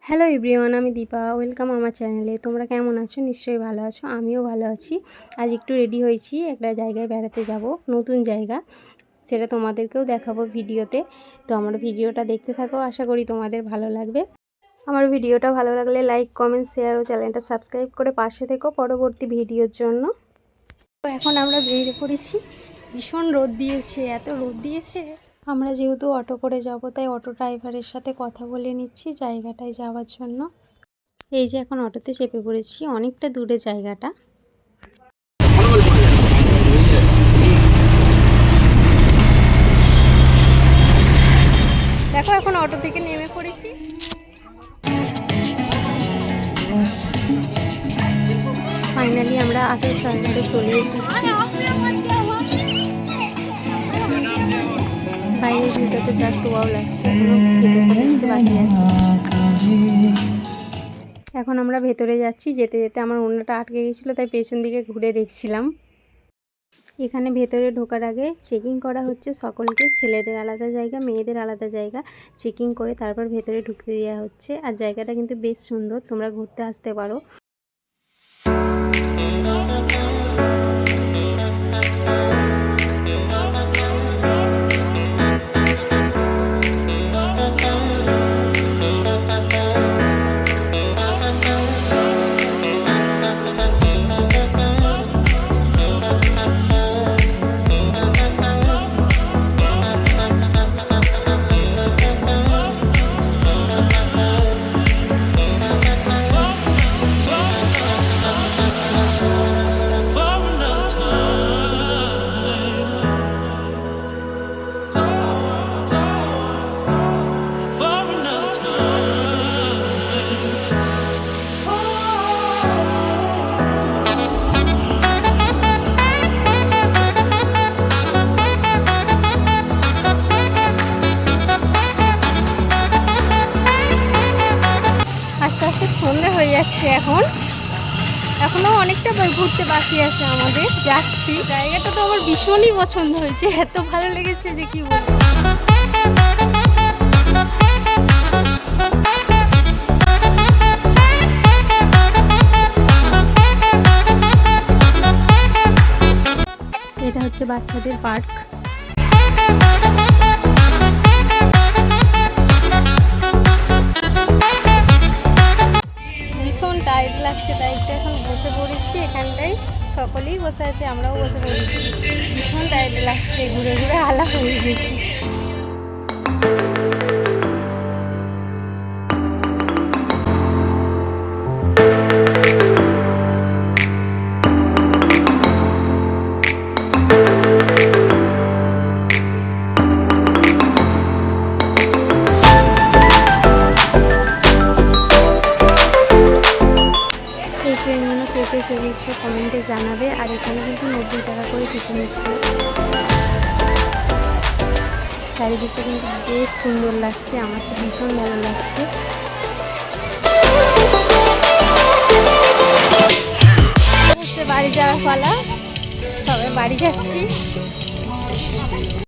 Hello everyone, আমি Dipa. Welcome আমার চ্যানেলে। তোমরা কেমন আছো? নিশ্চয়ই ভালো আছো। আমিও ভালো আছি। আজ একটু রেডি হয়েছি, একটা জায়গায় বেড়াতে যাব, নতুন জায়গা। সেটা তোমাদেরকেও দেখাবো ভিডিওতে। তো আমার ভিডিওটা দেখতে থাকো, আশা করি তোমাদের ভালো লাগবে। আমার ভিডিওটা ভালো লাগলে লাইক, কমেন্ট, শেয়ার ও চ্যানেলটা সাবস্ক্রাইব করে পাশে থেকো পরবর্তী ভিডিওর জন্য। তো এখন আমরা বেরিয়ে পড়েছি। ভীষণ রোদ দিয়েছে, এত রোদ দিয়েছে। আমরা যেহেতু অটো করে যাব, তাই অটো ড্রাইভারের সাথে কথা বলে নিচ্ছি জায়গাটায় যাওয়ার জন্য। এই যে এখন অটোতে চেপে পড়েছি, অনেকটা দূরে জায়গাটা। দেখো এখন অটো থেকে নেমে পড়েছি। ফাইনালি আমরা আগের জায়গাতে চলে এসেছি। বাইরের ভিউটা তো জাস্ট ওয়াও লাগছে, এখনো ভেতরটা দেখতে বাকি আছে। এখন আমরা ভেতরে যাচ্ছি। যেতে যেতে আমার ওড়নাটা আটকে গেছিলো, তাই পেছন দিকে ঘুরে দেখছিলাম। এখানে ভেতরে ঢোকার আগে চেকিং করা হচ্ছে সকলকে। ছেলেদের আলাদা জায়গা, মেয়েদের আলাদা জায়গা। চেকিং করে তারপর ভেতরে ঢুকতে দেওয়া হচ্ছে। আর জায়গাটা কিন্তু বেশ সুন্দর, তোমরা ঘুরতে আসতে পারো। আস্তে আস্তে সন্ধে হয়ে যাচ্ছে। এখনও অনেকটা ঘুরতে বাকি আছে আমাদের। যাচ্ছি। জায়গাটা তো আমার ভীষণই পছন্দ হয়েছে, এত ভালো লেগেছে যে কি বলবো। এটা হচ্ছে বাচ্চাদের পার্ক। ভীষণ টাইট লাগছে, তাই একটু এখন বসে পড়েছি এখানটায়। সকলেই বসে আছে, আমরাও বসে পড়েছি। ভীষণ টাইট লাগছে, ঘুরে ঘুরে আলা হয়ে গেছি। ট্রেনগুলো কে কে চেপেছো কমেন্টে জানাবে। আর এখানে কিন্তু 90 টাকা করে টিকিট নিচ্ছে। চারিদিকটা কিন্তু বেশ সুন্দর লাগছে, আমার তো ভীষণ ভালো লাগছে। হচ্ছে বাড়ি যাওয়ার পালা, সবাই বাড়ি যাচ্ছি।